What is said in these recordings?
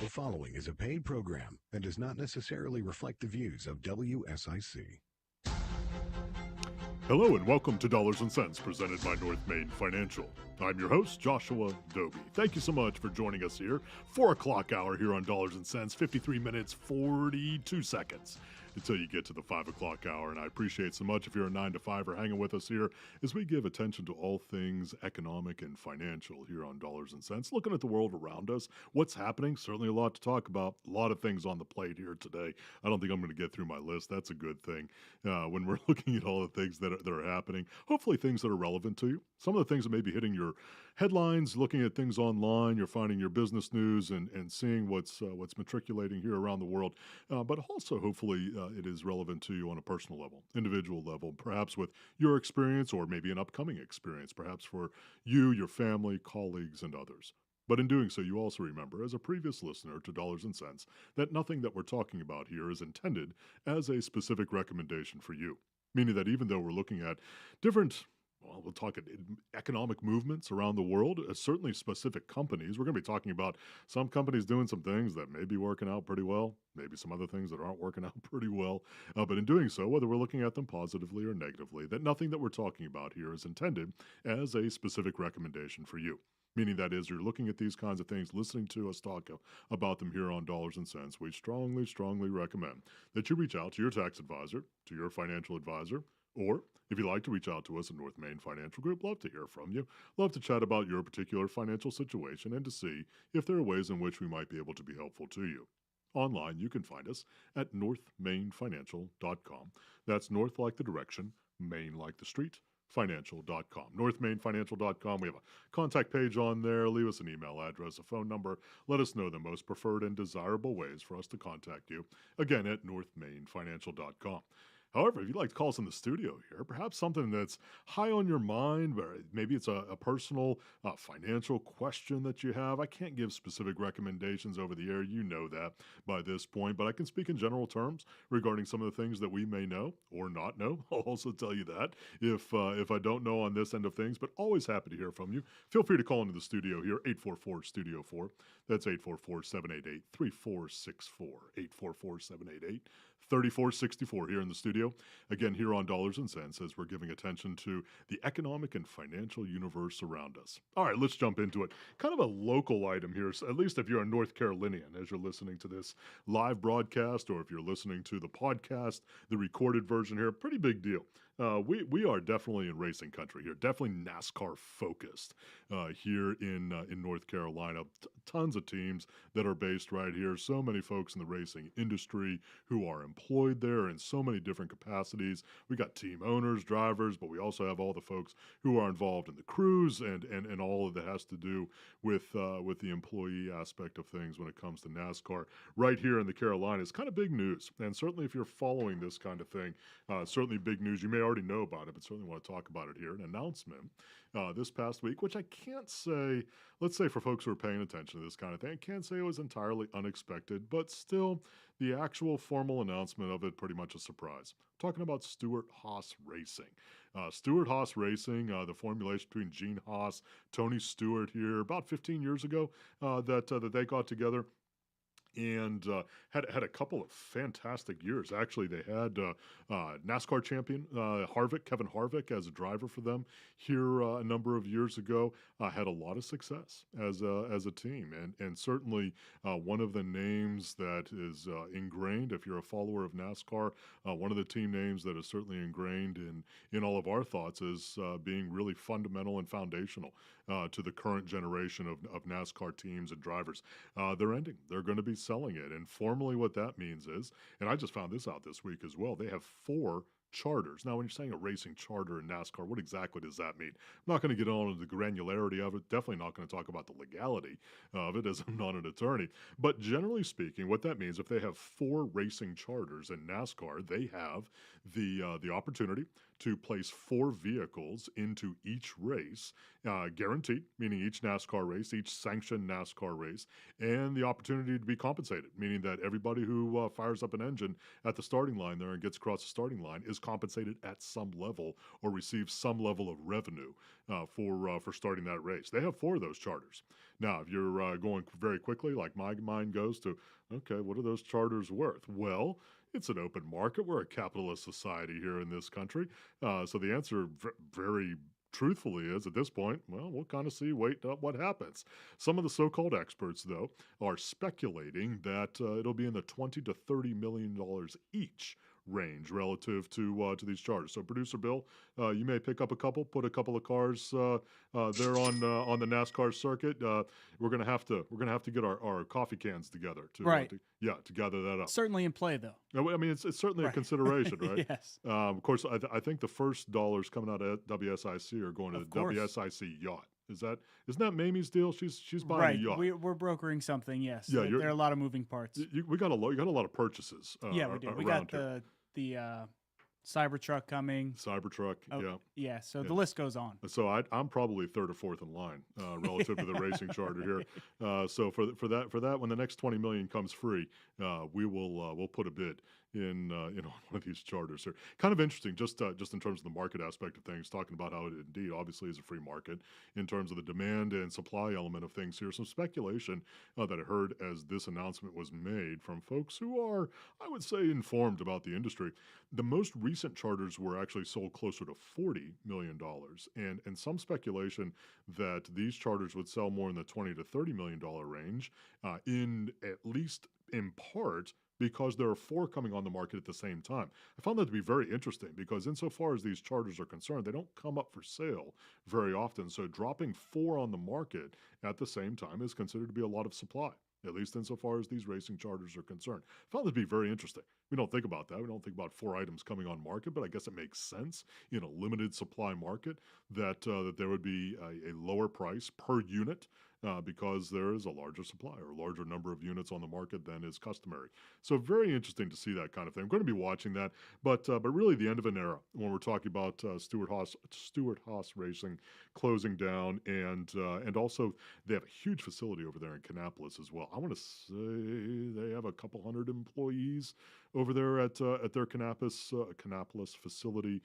The following is a paid program and does not necessarily reflect the views of WSIC. Hello and welcome to Dollars and Cents presented by North Main Financial. I'm your host, Joshua Dobi. Thank you so much for joining us here. 4 o'clock hour here on Dollars and Cents, 53 minutes, 42 seconds until you get to the 5 o'clock hour. And I appreciate so much if you're a 9 to 5 hanging with us here as we give attention to all things economic and financial here on Dollars and Cents. Looking at the world around us, what's happening, certainly a lot to talk about, a lot of things on the plate here today. I don't think I'm going to get through my list. That's a good thing when we're looking at all the things that are happening. Hopefully things that are relevant to you. Some of the things that may be hitting your headlines, looking at things online, you're finding your business news and seeing what's matriculating here around the world. But also, hopefully, it is relevant to you on a personal level, individual level, perhaps with your experience or maybe an upcoming experience, perhaps for you, your family, colleagues, and others. But in doing so, you also remember, as a previous listener to Dollars and Cents, that nothing that we're talking about here is intended as a specific recommendation for you. Meaning that even though we're looking at different, we'll talk economic movements around the world, certainly specific companies. We're going to be talking about some companies doing some things that may be working out pretty well, maybe some other things that aren't working out pretty well. But in doing so, whether we're looking at them positively or negatively, that nothing that we're talking about here is intended as a specific recommendation for you. Meaning that is, you're looking at these kinds of things, listening to us talk about them here on Dollars and Cents. We strongly, strongly recommend that you reach out to your tax advisor, to your financial advisor, or if you'd like to reach out to us at North Main Financial Group, love to hear from you. Love to chat about your particular financial situation and to see if there are ways in which we might be able to be helpful to you. Online, you can find us at northmainfinancial.com. That's north like the direction, main like the street, financial.com. northmainfinancial.com. We have a contact page on there. Leave us an email address, a phone number. Let us know the most preferred and desirable ways for us to contact you. Again, at northmainfinancial.com. However, if you'd like to call us in the studio here, perhaps something that's high on your mind, maybe it's a personal financial question that you have. I can't give specific recommendations over the air. You know that by this point, but I can speak in general terms regarding some of the things that we may know or not know. I'll also tell you that if I don't know on this end of things, but always happy to hear from you. Feel free to call into the studio here, 844-STUDIO-4. That's 844-788-3464, 844-788-3464 here in the studio. Again, here on Dollars and Cents, as we're giving attention to the economic and financial universe around us. All right, let's jump into it. Kind of a local item here, at least if you're a North Carolinian, as you're listening to this live broadcast, or if you're listening to the podcast, the recorded version here, pretty big deal. We are definitely in racing country here, definitely NASCAR focused here in North Carolina. Tons of teams that are based right here. So many folks in the racing industry who are employed there in so many different capacities. We got team owners, drivers, but we also have all the folks who are involved in the crews and all of that has to do with the employee aspect of things when it comes to NASCAR. Right here in the Carolinas, kind of big news. And certainly if you're following this kind of thing, certainly big news. You may already know about it, but certainly want to talk about it here. An announcement this past week, which I can't say, let's say for folks who are paying attention to this kind of thing, I can't say it was entirely unexpected, but still the actual formal announcement of it, pretty much a surprise. I'm talking about Stewart-Haas Racing. Stewart-Haas Racing, the formulation between Gene Haas, Tony Stewart here, about 15 years ago that they got together. And had a couple of fantastic years. Actually, they had NASCAR champion Kevin Harvick as a driver for them here a number of years ago. Had a lot of success as a team, and certainly one of the names that is ingrained. If you're a follower of NASCAR, one of the team names that is certainly ingrained in all of our thoughts is being really fundamental and foundational to the current generation of NASCAR teams and drivers. They're ending. They're going to be selling it. And formally what that means is, and I just found this out this week as well, they have 4 charters. Now, when you're saying a racing charter in NASCAR, what exactly does that mean? I'm not going to get on to the granularity of it. Definitely not going to talk about the legality of it, as I'm not an attorney. But generally speaking, what that means, if they have 4 racing charters in NASCAR, they have the opportunity to place 4 vehicles into each race, guaranteed, meaning each NASCAR race, each sanctioned NASCAR race, and the opportunity to be compensated, meaning that everybody who fires up an engine at the starting line there and gets across the starting line is compensated at some level or receives some level of revenue for starting that race. They have 4 of those charters. Now, if you're going very quickly, like my mind goes to, okay, what are those charters worth? Well, it's an open market. We're a capitalist society here in this country. So the answer very truthfully is at this point, well, we'll kind of see, wait up what happens. Some of the so-called experts, though, are speculating that it'll be in the $20 to $30 million each range relative to these charters. So, producer Bill, you may pick up put a couple of cars there on the NASCAR circuit. We're gonna have to get our coffee cans together to to gather that up. Certainly in play, though. I mean, it's certainly a consideration, right? Yes. Of course, I think the first dollars coming out of WSIC are going to the WSIC yacht. Isn't that Mamie's deal? She's buying a yacht. We're brokering something. Yes. Yeah, there are a lot of moving parts. We got a lot of purchases. Yeah, we do. We got the Cybertruck coming. Cybertruck, yeah. Yeah, so the list goes on. So I'm probably third or fourth in line relative to the racing charter here. So for that, when the next 20 million comes free, we'll put a bid in one of these charters here. Kind of interesting, just in terms of the market aspect of things, talking about how it indeed obviously is a free market in terms of the demand and supply element of things here. Some speculation that I heard as this announcement was made from folks who are, I would say, informed about the industry. The most recent charters were actually sold closer to $40 million, and some speculation that these charters would sell more in the $20 to $30 million range, at least in part because there are 4 coming on the market at the same time. I found that to be very interesting because insofar as these charters are concerned, they don't come up for sale very often. So dropping 4 on the market at the same time is considered to be a lot of supply, at least insofar as these racing charters are concerned. I found that to be very interesting. We don't think about that. We don't think about 4 items coming on market, but I guess it makes sense in a limited supply market that there would be a lower price per unit because there is a larger supply or a larger number of units on the market than is customary. So very interesting to see that kind of thing. I'm going to be watching that, but really the end of an era when we're talking about Stewart-Haas Racing closing down, and also they have a huge facility over there in Kannapolis as well. I want to say they have a couple hundred employees over there at their Kannapolis facility.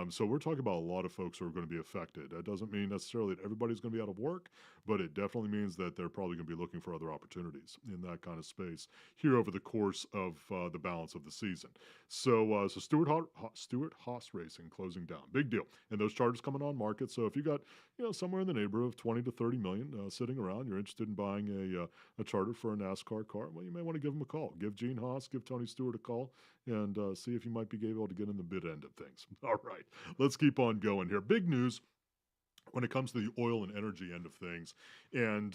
So we're talking about a lot of folks who are going to be affected. That doesn't mean necessarily that everybody's going to be out of work, but it definitely means that they're probably going to be looking for other opportunities in that kind of space here over the course of the balance of the season. So Stewart-Haas Racing closing down, big deal, and those charters coming on market. So if you got somewhere in the neighborhood of 20 to 30 million sitting around, you're interested in buying a charter for a NASCAR car, well, you may want to give them a call. Give Gene Haas, give Tony Stewart a call, and see if you might be able to get in the bid end of things. All right, let's keep on going here. Big news when it comes to the oil and energy end of things, and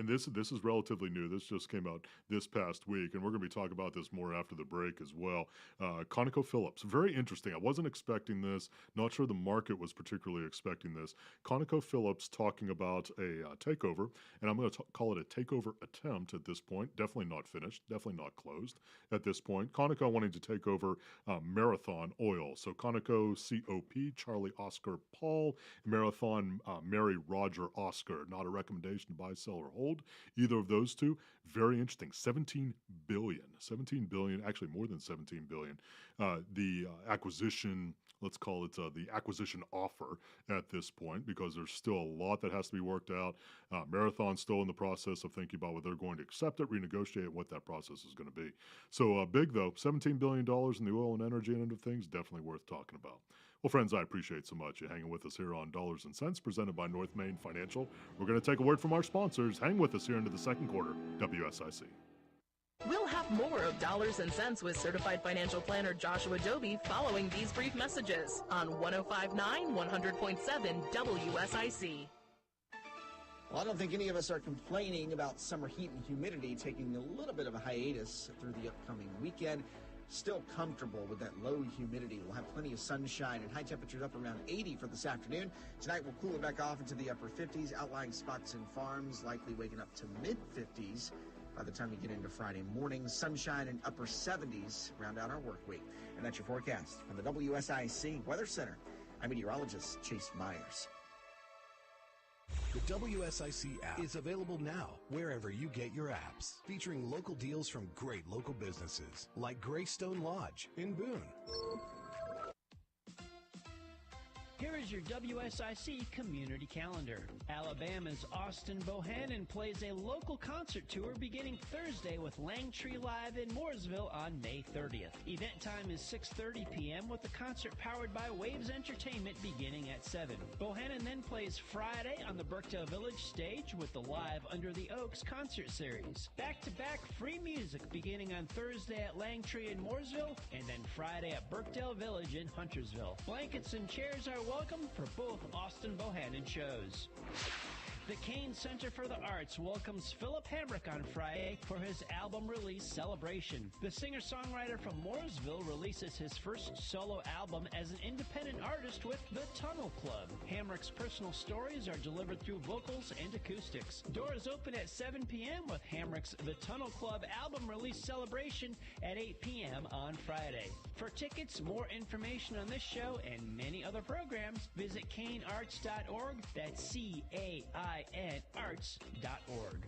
this is relatively new. This just came out this past week, and we're going to be talking about this more after the break as well. ConocoPhillips, very interesting. I wasn't expecting this. Not sure the market was particularly expecting this. ConocoPhillips talking about a takeover, and I'm going to call it a takeover attempt at this point. Definitely not finished. Definitely not closed at this point. Conoco wanting to take over Marathon Oil. So Conoco COP, Charlie Oscar Paul, Marathon Mary Roger Oscar. Not a recommendation to buy, sell, or hold either of those two. Very interesting. 17 billion, actually more than 17 billion. The acquisition, let's call it the acquisition offer at this point, because there's still a lot that has to be worked out. Marathon's still in the process of thinking about whether they're going to accept it, renegotiate, what that process is going to be. So big though, $17 billion in the oil and energy end of things, definitely worth talking about. Well, friends, I appreciate so much you hanging with us here on Dollars and Cents, presented by North Main Financial. We're going to take a word from our sponsors. Hang with us here into the second quarter, WSIC. We'll have more of Dollars and Cents with certified financial planner Joshua Dobi following these brief messages on 105.9, 100.7 WSIC. Well, I don't think any of us are complaining about summer heat and humidity taking a little bit of a hiatus through the upcoming weekend. Still comfortable with that low humidity. We'll have plenty of sunshine and high temperatures up around 80 for this afternoon. Tonight we'll cool it back off into the upper 50s. Outlying spots and farms likely waking up to mid-50s by the time we get into Friday morning. Sunshine and upper 70s round out our work week. And that's your forecast from the WSIC Weather Center. I'm meteorologist Chase Myers. The WSIC app is available now wherever you get your apps, featuring local deals from great local businesses like Greystone Lodge in Boone. Here is your WSIC community calendar. Alabama's Austin Bohannon plays a local concert tour beginning Thursday with Langtree Live in Mooresville on May 30th. Event time is 6:30 p.m. with the concert powered by Waves Entertainment beginning at 7. Bohannon then plays Friday on the Birkdale Village stage with the Live Under the Oaks concert series. Back-to-back free music beginning on Thursday at Langtree in Mooresville and then Friday at Birkdale Village in Huntersville. Blankets and chairs are welcome for both Austin Bohannon shows. The Kane Center for the Arts welcomes Philip Hamrick on Friday for his album release celebration. The singer-songwriter from Mooresville releases his first solo album as an independent artist with The Tunnel Club. Hamrick's personal stories are delivered through vocals and acoustics. Doors open at 7 p.m. with Hamrick's The Tunnel Club album release celebration at 8 p.m. on Friday. For tickets, more information on this show and many other programs, visit canearts.org. That's CAIN arts.org.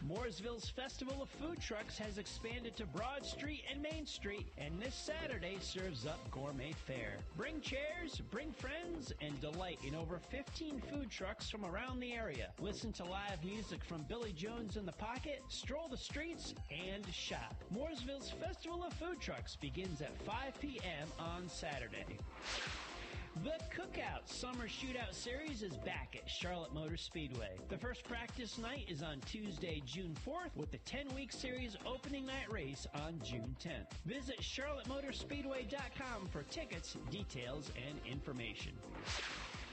Mooresville's Festival of Food Trucks has expanded to Broad Street and Main Street, and this Saturday serves up gourmet fare. Bring chairs, bring friends, and delight in over 15 food trucks from around the area. Listen to live music from Billy Jones and the Pocket, stroll the streets, and shop. Mooresville's Festival of Food Trucks begins at 5 p.m. on Saturday. The Cookout Summer Shootout Series is back at Charlotte Motor Speedway. The first practice night is on Tuesday, June 4th, with the 10-week series opening night race on June 10th. Visit charlottemotorspeedway.com for tickets, details, and information.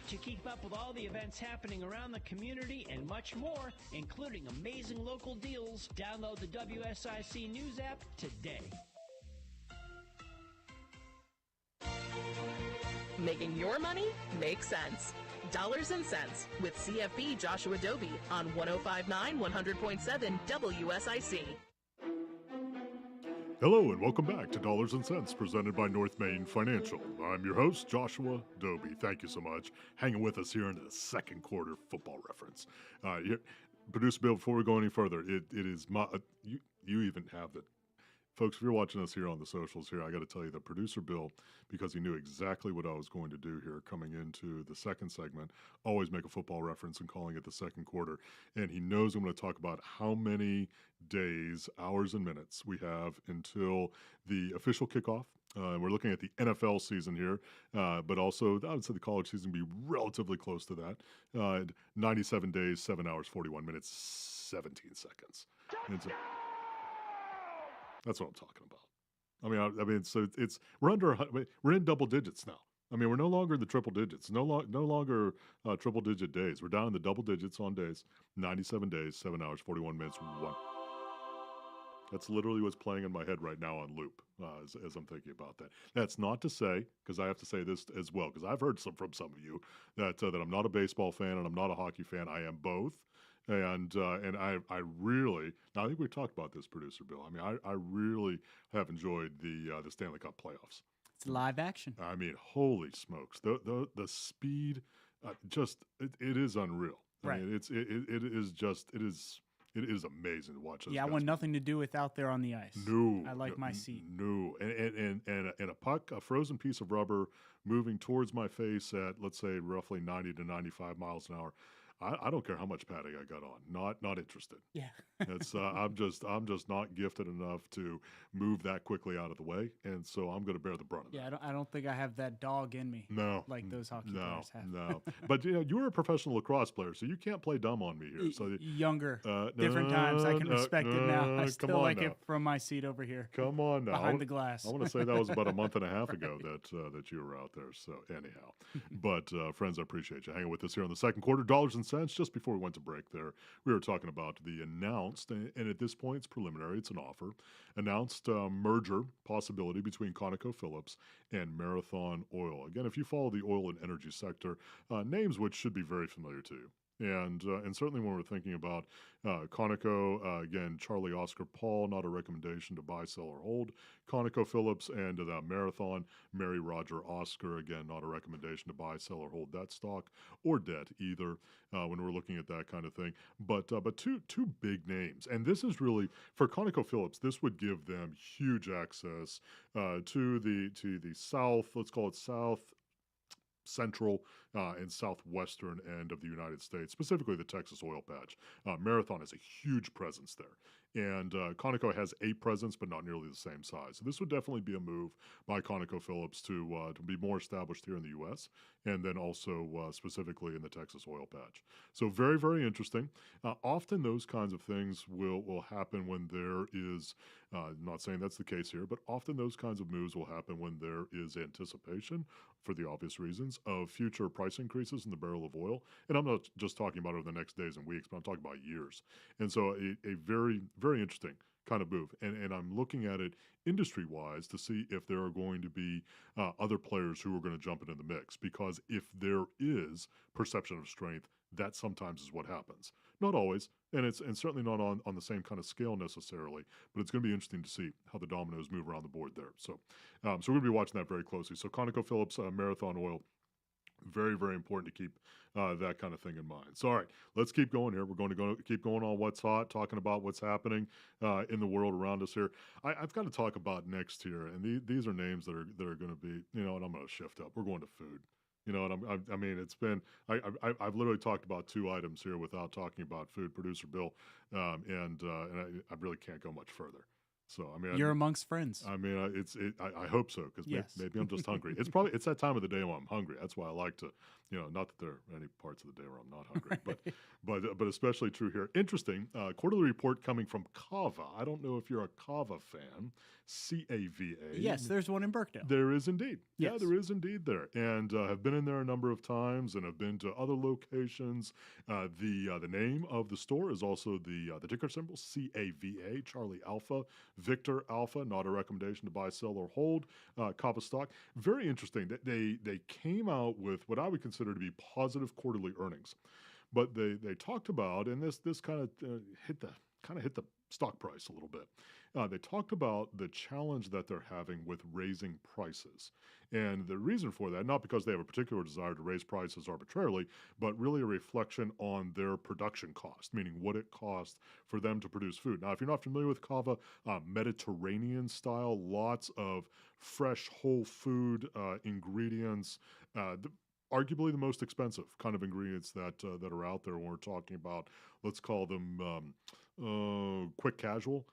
To keep up with all the events happening around the community and much more, including amazing local deals, download the WSIC News app today. Making your money make sense. Dollars and Cents with CFP Joshua Dobi on 105.9 100.7 WSIC. Hello and welcome back to Dollars and Cents presented by North Main Financial. I'm your host, Joshua Dobi. Thank you so much hanging with us here in the second quarter football reference. Producer Bill, before we go any further, it is my, you even have the, folks, if you're watching us here on the socials here, I got to tell you that Producer Bill, because he knew exactly what I was going to do here coming into the second segment, always make a football reference and calling it the second quarter. And he knows I'm going to talk about how many days, hours, and minutes we have until the official kickoff. We're looking at the NFL season here, but also I would say the college season will be relatively close to that. 97 days, 7 hours, 41 minutes, 17 seconds. That's what I'm talking about. I mean, so it's we're in double digits now. I mean, we're no longer in the triple digits. No longer triple digit days. We're down in the double digits on days. 97 days, 7 hours, 41 minutes, 1. That's literally what's playing in my head right now on loop as I'm thinking about that. That's not to say, because I have to say this as well, because I've heard from some of you that I'm not a baseball fan and I'm not a hockey fan. I am both. And I really, now I think we talked about this, Producer Bill. I mean, I really have enjoyed the Stanley Cup playoffs. It's live action. I mean, holy smokes, the speed, it is unreal. Right. I mean, it is amazing to watch. Yeah, I want nothing to do with out there on the ice. No, I like my seat. No, and a puck, a frozen piece of rubber, moving towards my face at, let's say, roughly 90 to 95 miles an hour. I don't care how much padding I got on. Not interested. Yeah. It's I'm just not gifted enough to move that quickly out of the way, and so I'm going to bear the brunt of that. Yeah, I don't think I have that dog in me. No, like those hockey players have. No, but you were a professional lacrosse player, so you can't play dumb on me here. So younger, different times. I can respect it now. I still like it from my seat over here. Come on now, behind the glass. I want to say that was about a month and a half ago that you were out there. So anyhow, but friends, I appreciate you hanging with us here on the second quarter. Dollars and Cents. Just before we went to break there, we were talking about the announced, and at this point it's preliminary, it's an offer, announced merger possibility between ConocoPhillips and Marathon Oil. Again, if you follow the oil and energy sector, names which should be very familiar to you. And certainly when we're thinking about Conoco, again, Charlie Oscar Paul, not a recommendation to buy, sell, or hold. ConocoPhillips and Marathon, Mary Roger Oscar, again, not a recommendation to buy, sell, or hold that stock or debt either when we're looking at that kind of thing. But two big names. And this is really, for ConocoPhillips, this would give them huge access to the south, let's call it south central and southwestern end of the United States, specifically the Texas oil patch. Marathon has a huge presence there. And Conoco has a presence, but not nearly the same size. So this would definitely be a move by ConocoPhillips to be more established here in the U.S. and then also specifically in the Texas oil patch. So very, very interesting. Often those kinds of things will happen when there is, not saying that's the case here, but often those kinds of moves will happen when there is anticipation, for the obvious reasons, of future price increases in the barrel of oil. And I'm not just talking about over the next days and weeks, but I'm talking about years. And so a very, very interesting kind of move. And I'm looking at it industry-wise to see if there are going to be other players who are going to jump into the mix. Because if there is perception of strength, that sometimes is what happens. Not always, and certainly not on the same kind of scale necessarily, but it's going to be interesting to see how the dominoes move around the board there. So we're going to be watching that very closely. So ConocoPhillips, Marathon Oil, very, very important to keep that kind of thing in mind. So, all right, let's keep going here. We're going to keep going on what's hot, talking about what's happening in the world around us here. I've got to talk about next here, and these are names that are going to be, and I'm going to shift up. We're going to food. And I mean, it's been, I've literally talked about 2 items here without talking about food. Producer Bill, and I really can't go much further. So I mean, you're amongst friends. I mean, I hope so, because yes. maybe I'm just hungry. It's that time of the day when I'm hungry. That's why I like to, not that there are any parts of the day where I'm not hungry, but especially true here. Interesting quarterly report coming from Cava. I don't know if you're a Cava fan. CAVA. Yes, there's one in Birkdale. There is indeed. Yes. Yeah, there is indeed there, and have been in there a number of times, and have been to other locations. The name of the store is also the ticker symbol CAVA, Charlie Alpha, Victor Alpha. Not a recommendation to buy, sell, or hold Cava stock. Very interesting that they came out with what I would consider to be positive quarterly earnings, but they talked about, and this kind of hit the stock price a little bit. They talked about the challenge that they're having with raising prices. And the reason for that, not because they have a particular desire to raise prices arbitrarily, but really a reflection on their production cost, meaning what it costs for them to produce food. Now, if you're not familiar with Cava, Mediterranean style, lots of fresh whole food ingredients, arguably the most expensive kind of ingredients that are out there when we're talking about, let's call them quick casual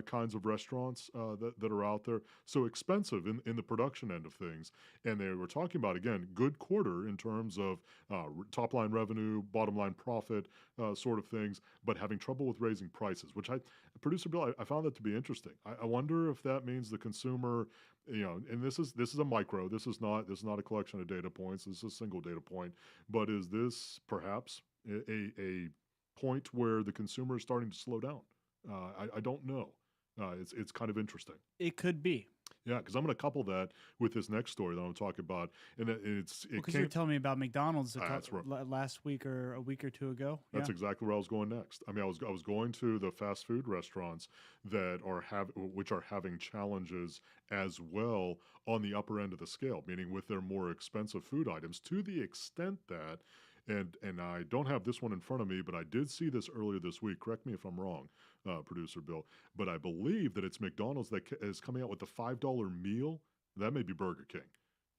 kinds of restaurants that are out there. So expensive in the production end of things. And they were talking about, again, good quarter in terms of top line revenue, bottom line profit sort of things, but having trouble with raising prices, which Producer Bill, I found that to be interesting. I wonder if that means the consumer, and this is a micro, this is not a collection of data points, this is a single data point, but is this perhaps a point where the consumer is starting to slow down? I don't know. It's kind of interesting. It could be. Yeah, because I'm going to couple that with this next story that I'm talking about, and because you were telling me about McDonald's right. last week or a week or two ago. That's exactly where I was going next. I mean, I was going to the fast food restaurants which are having challenges as well on the upper end of the scale, meaning with their more expensive food items, to the extent that. And I don't have this one in front of me, but I did see this earlier this week. Correct me if I'm wrong, Producer Bill. But I believe that it's McDonald's that is coming out with the $5 meal. That may be Burger King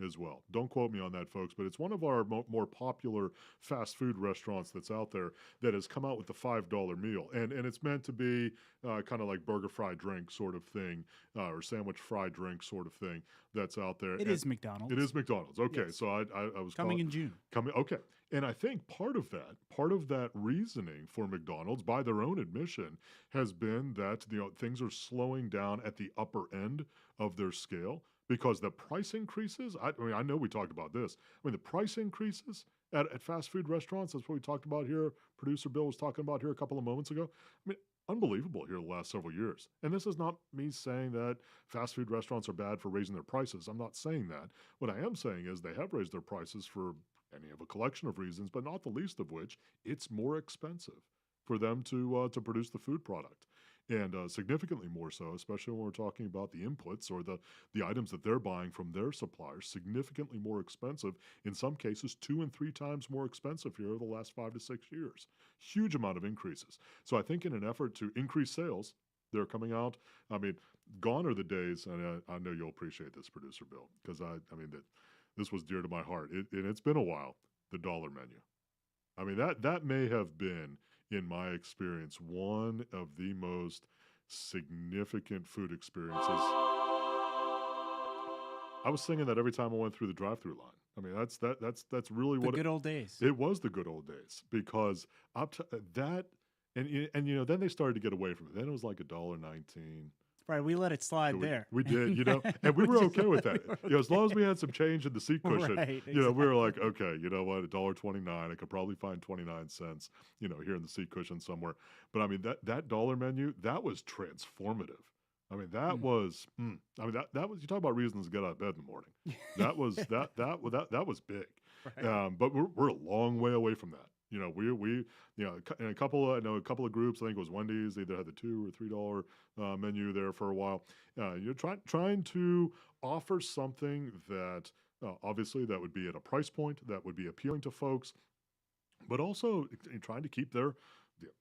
as well. Don't quote me on that, folks, but it's one of our more popular fast food restaurants that's out there that has come out with the $5 meal. And it's meant to be kind of like burger fry drink sort of thing, or sandwich fry drink sort of thing that's out there. It is McDonald's. It is McDonald's. Okay, yes. so I was coming in June. Okay. And I think part of that reasoning for McDonald's, by their own admission, has been that things are slowing down at the upper end of their scale because the price increases. I mean, I know we talked about this. I mean, the price increases at fast food restaurants. That's what we talked about here. Producer Bill was talking about here a couple of moments ago. I mean, unbelievable here the last several years. And this is not me saying that fast food restaurants are bad for raising their prices. I'm not saying that. What I am saying is they have raised their prices for any of a collection of reasons, but not the least of which, it's more expensive for them to produce the food product. And significantly more so, especially when we're talking about the inputs or the items that they're buying from their suppliers, significantly more expensive, in some cases 2 and 3 times more expensive here over the last 5 to 6 years. Huge amount of increases. So I think in an effort to increase sales, they're coming out. I mean, gone are the days, and I know you'll appreciate this, Producer Bill, because I mean that this was dear to my heart, and it's been a while, the dollar menu. I mean, that may have been, in my experience, one of the most significant food experiences. I was singing that every time I went through the drive-through line. I mean, that's really what the good old days. It was the good old days, because up to that, and then they started to get away from it. Then it was like $1.19. Right, we let it slide there. We did, and we were okay with that. As long as we had some change in the seat cushion, right, exactly. We were like, okay, you know what, $1.29, I could probably find 29 cents, here in the seat cushion somewhere. But I mean, that dollar menu, that was transformative. I mean, that was, that was, you talk about reasons to get out of bed in the morning. That was, that was big. Right. But we're a long way away from that. We in a couple of groups, I think it was Wendy's, they either had the $2 or $3 menu there for a while. You're trying to offer something that obviously that would be at a price point that would be appealing to folks, but also trying to keep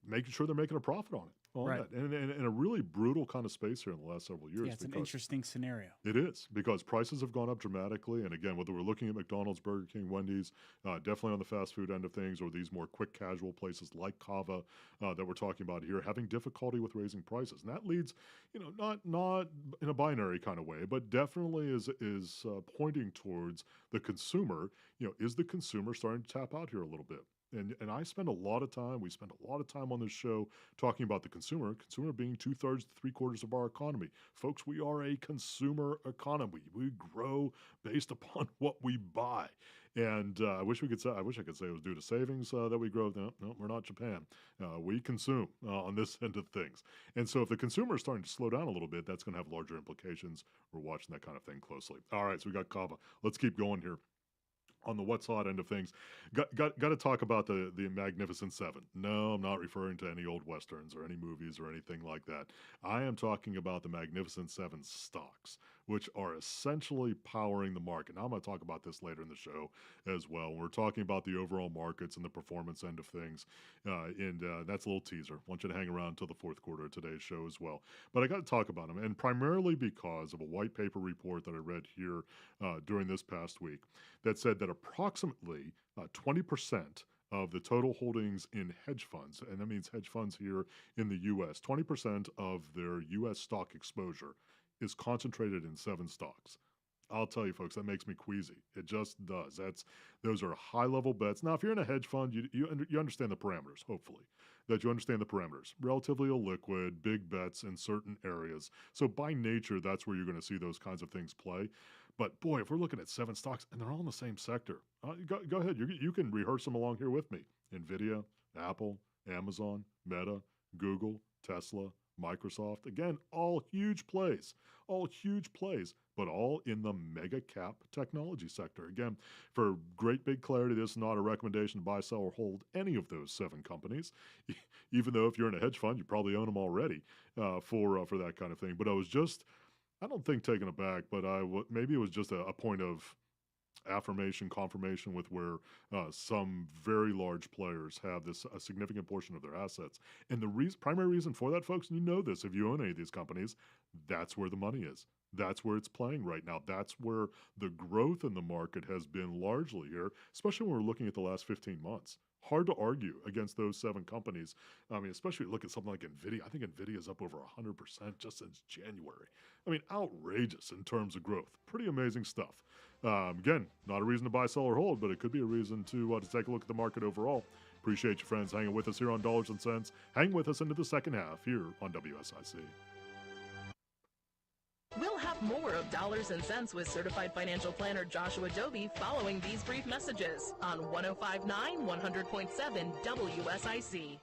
making sure they're making a profit on it. Right. That. And in a really brutal kind of space here in the last several years. Yeah, it's an interesting scenario. It is, because prices have gone up dramatically. And again, whether we're looking at McDonald's, Burger King, Wendy's, definitely on the fast food end of things, or these more quick casual places like Cava that we're talking about here, having difficulty with raising prices. And that leads, not in a binary kind of way, but definitely is pointing towards the consumer. Is the consumer starting to tap out here a little bit? And we spend a lot of time on this show talking about the consumer being 2/3 to 3/4 of our economy. Folks, we are a consumer economy. We grow based upon what we buy. And I wish I could say it was due to savings that we grow. No, we're not Japan. We consume on this end of things. And so if the consumer is starting to slow down a little bit, that's going to have larger implications. We're watching that kind of thing closely. All right, so we got Cava. Let's keep going here. On the what's hot end of things, got to talk about the Magnificent Seven. No, I'm not referring to any old westerns or any movies or anything like that. I am talking about the Magnificent Seven stocks, which are essentially powering the market. Now, I'm going to talk about this later in the show as well. We're talking about the overall markets and the performance end of things, and that's a little teaser. I want you to hang around until the fourth quarter of today's show as well. But I got to talk about them, and primarily because of a white paper report that I read here during this past week that said that approximately 20% of the total holdings in hedge funds, and that means hedge funds here in the U.S., 20% of their U.S. stock exposure is concentrated in 7 stocks. I'll tell you, folks, that makes me queasy. It just does. Those are high-level bets. Now, if you're in a hedge fund, you understand the parameters, hopefully, that you understand the parameters. Relatively illiquid, big bets in certain areas. So by nature, that's where you're going to see those kinds of things play. But boy, if we're looking at 7 stocks and they're all in the same sector, go ahead. You can rehearse them along here with me. NVIDIA, Apple, Amazon, Meta, Google, Tesla, Microsoft. Again, all huge plays, but all in the mega cap technology sector. Again, for great big clarity, this is not a recommendation to buy, sell, or hold any of those 7 companies, even though if you're in a hedge fund, you probably own them already for that kind of thing. But I don't think taken aback, but maybe it was just a point of affirmation, confirmation with where some very large players have a significant portion of their assets. And the primary reason for that, folks, and you know this if you own any of these companies, that's where the money is. That's where it's playing right now. That's where the growth in the market has been largely here, especially when we're looking at the last 15 months. Hard to argue against those 7 companies. I mean, especially look at something like NVIDIA. I think NVIDIA is up over 100% just since January. I mean, outrageous in terms of growth. Pretty amazing stuff. Again, not a reason to buy, sell, or hold, but it could be a reason to take a look at the market overall. Appreciate you, friends, hanging with us here on Dollars and Cents. Hang with us into the second half here on WSIC. We'll have more of Dollars and Cents with certified financial planner Joshua Dobi following these brief messages on 105.9 100.7 WSIC.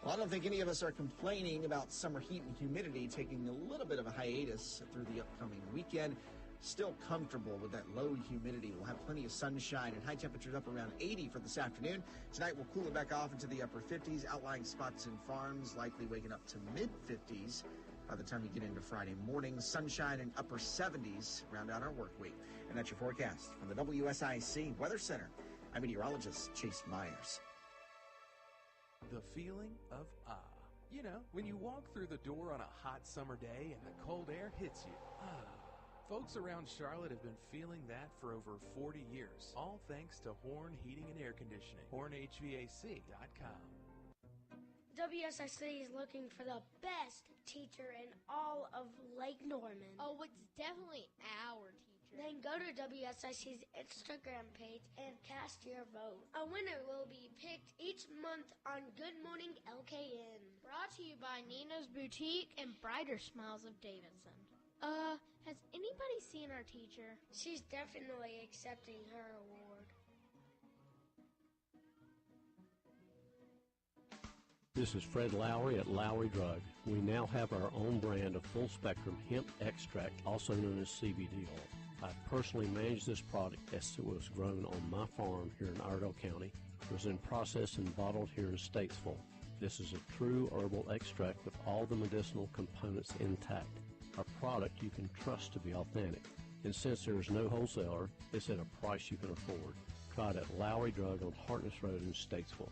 Well, I don't think any of us are complaining about summer heat and humidity taking a little bit of a hiatus through the upcoming weekend. Still comfortable with that low humidity. We'll have plenty of sunshine and high temperatures up around 80 for this afternoon. Tonight we'll cool it back off into the upper 50s. Outlying spots and farms likely waking up to mid-50s. By the time you get into Friday morning, sunshine and upper 70s round out our work week. And that's your forecast from the WSIC Weather Center. I'm meteorologist Chase Myers. The feeling of awe. You know, when you walk through the door on a hot summer day and the cold air hits you. Folks around Charlotte have been feeling that for over 40 years, all thanks to Horn Heating and Air Conditioning. HornHVAC.com. WSIC is looking for the best teacher in all of Lake Norman. Oh, it's definitely our teacher. Then go to WSIC's Instagram page and cast your vote. A winner will be picked each month on Good Morning LKN. Brought to you by Nina's Boutique and Brighter Smiles of Davidson. Has anybody seen our teacher? She's definitely accepting her award. This is Fred Lowry at Lowry Drug. We now have our own brand of full-spectrum hemp extract, also known as CBD oil. I personally manage this product as it was grown on my farm here in Iredell County. It was then processed and bottled here in Statesville. This is a true herbal extract with all the medicinal components intact. A product you can trust to be authentic. And since there is no wholesaler, it's at a price you can afford. Try it at Lowry Drug on Hartness Road in Statesville.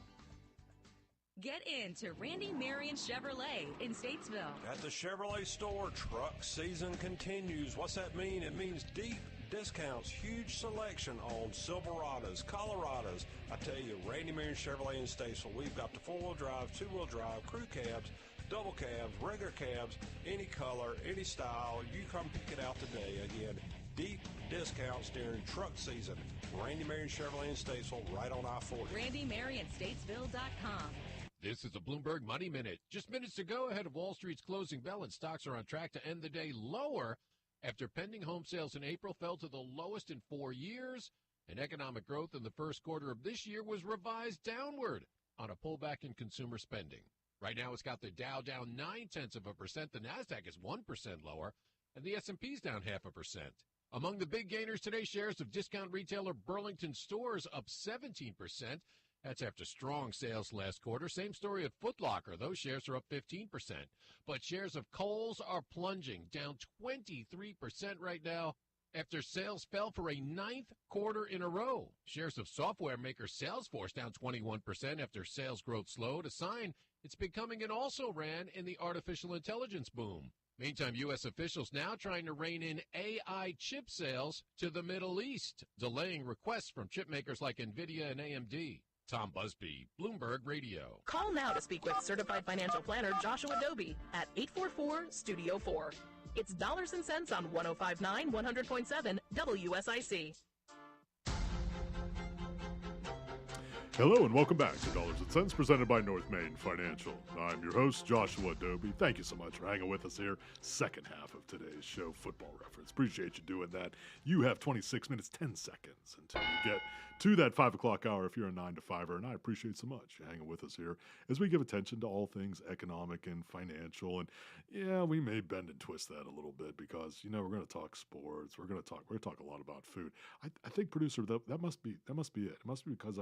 Get in to Randy Marion Chevrolet in Statesville. At the Chevrolet store, truck season continues. What's that mean? It means deep discounts, huge selection on Silverados, Colorados. I tell you, Randy Marion Chevrolet in Statesville, we've got the four-wheel drive, two-wheel drive, crew cabs, double cabs, regular cabs, any color, any style. You come pick it out today. Again, deep discounts during truck season. Randy Marion Chevrolet in Statesville, right on I-40. RandyMarionStatesville.com. This is a Bloomberg Money Minute. Just minutes to go ahead of Wall Street's closing bell, and stocks are on track to end the day lower after pending home sales in April fell to the lowest in 4 years, and economic growth in the first quarter of this year was revised downward on a pullback in consumer spending. Right now, it's got the Dow down 0.9%, the Nasdaq is 1% lower, and the S&P's down 0.5%. Among the big gainers today, shares of discount retailer Burlington Stores up 17%. That's after strong sales last quarter. Same story at Foot Locker. Those shares are up 15%. But shares of Kohl's are plunging, down 23% right now after sales fell for a 9th quarter in a row. Shares of software maker Salesforce down 21% after sales growth slowed, a sign it's becoming an also-ran in the artificial intelligence boom. Meantime, U.S. officials now trying to rein in AI chip sales to the Middle East, delaying requests from chip makers like NVIDIA and AMD. Tom Busby, Bloomberg Radio. Call now to speak with certified financial planner Joshua Dobi at 844-STUDIO-4. It's dollars and cents on 105.9, 100.7 WSIC. Hello and welcome back to Dollars and Cents, presented by North Main Financial. I'm your host, Joshua Dobi. Thank you so much for hanging with us here. Second half of today's show, Football Reference. Appreciate you doing that. You have 26 minutes, 10 seconds until you get to that 5 o'clock hour if you're a 9 to 5er, and I appreciate so much you hanging with us here as we give attention to all things economic and financial. And yeah, we may bend and twist that a little bit because, you know, we're going to talk sports. We're going to talk a lot about food. I think, producer, that must be it. It must be because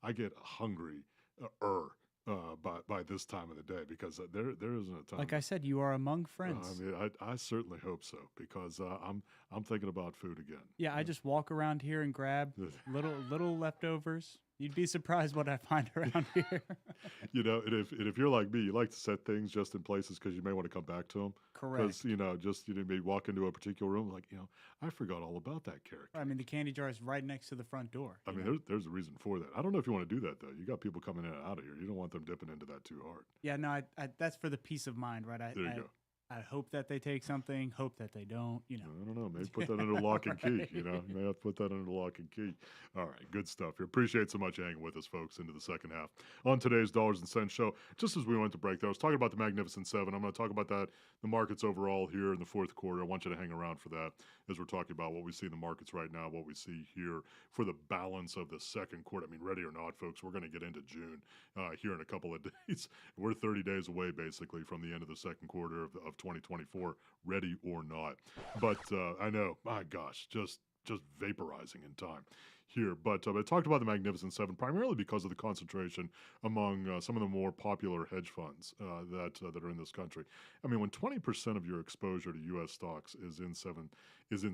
I get hungry by this time of the day because there isn't a time. Like I said, you are among friends. I mean, I certainly hope so because I'm thinking about food again. Yeah, I just walk around here and grab little leftovers. You'd be surprised what I find around here. You know, and if you're like me, you like to set things just in places because you may want to come back to them. Correct. Because, you may walk into a particular room like, I forgot all about that carrot cake. I mean, the candy jar is right next to the front door. I mean, there's a reason for that. I don't know if you want to do that, though. You got people coming in and out of here. You don't want them dipping into that too hard. Yeah, no, I that's for the peace of mind, right? There you go. I hope that they take something, hope that they don't, I don't know. Maybe put that under lock and key, Right. You may have to put that under lock and key. All right, good stuff here. Appreciate so much hanging with us, folks, into the second half on today's Dollars and Cents show. Just as we went to break there, I was talking about the Magnificent Seven. I'm going to talk about that, the markets overall here in the fourth quarter. I want you to hang around for that as we're talking about what we see in the markets right now, what we see here for the balance of the second quarter. I mean, ready or not, folks, we're going to get into June here in a couple of days. We're 30 days away, basically, from the end of the second quarter of 2024. Ready or not. But I know, my gosh, just vaporizing in time here. But I talked about the Magnificent Seven primarily because of the concentration among some of the more popular hedge funds that are in this country. I mean, when 20% of your exposure to U.S. stocks is in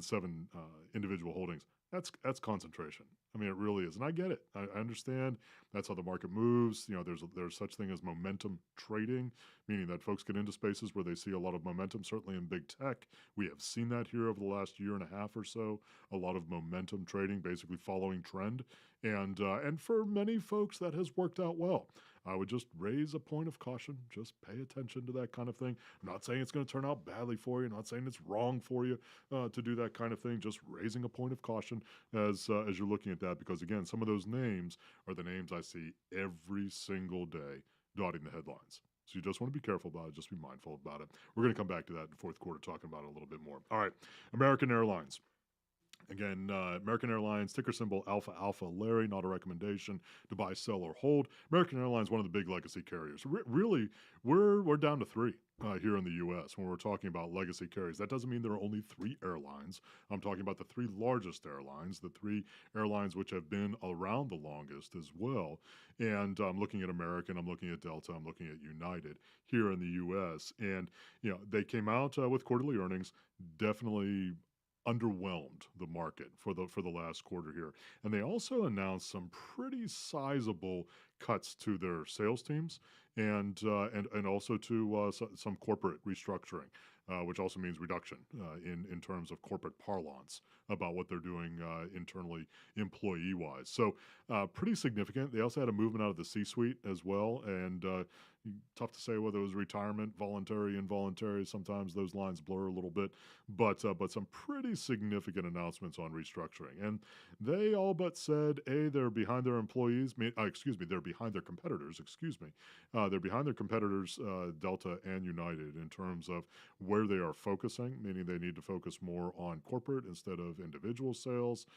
seven individual holdings, that's concentration. I mean, it really is. And I get it. I understand that's how the market moves. You know, there's such thing as momentum trading, meaning that folks get into spaces where they see a lot of momentum, certainly in big tech. We have seen that here over the last year and a half or so, a lot of momentum trading, basically following trend. And for many folks, that has worked out well. I would just raise a point of caution. Just pay attention to that kind of thing. I'm not saying it's going to turn out badly for you. Not saying it's wrong for you to do that kind of thing. Just raising a point of caution as you're looking at that, because again, some of those names are the names I see every single day dotting the headlines. So you just want to be careful about it. Just be mindful about it. We're going to come back to that in the fourth quarter, talking about it a little bit more. All right, American Airlines. Again, American Airlines, ticker symbol Alpha Alpha, Larry, not a recommendation to buy, sell, or hold. American Airlines, one of the big legacy carriers. Really, we're down to three here in the U.S. when we're talking about legacy carriers. That doesn't mean there are only three airlines. I'm talking about the three largest airlines, the three airlines which have been around the longest as well. And I'm looking at American, I'm looking at Delta, I'm looking at United here in the U.S. And, you know, they came out with quarterly earnings, definitely underwhelmed the market for the last quarter here. And they also announced some pretty sizable cuts to their sales teams and also to some corporate restructuring, which also means reduction in terms of corporate parlance about what they're doing internally, employee-wise. So pretty significant. They also had a movement out of the C-suite as well, and tough to say whether it was retirement, voluntary, involuntary. Sometimes those lines blur a little bit, but some pretty significant announcements on restructuring. And they all but said, they're behind their employees. They're behind their competitors. They're behind their competitors, Delta and United, in terms of where they are focusing, meaning they need to focus more on corporate instead of individual sales.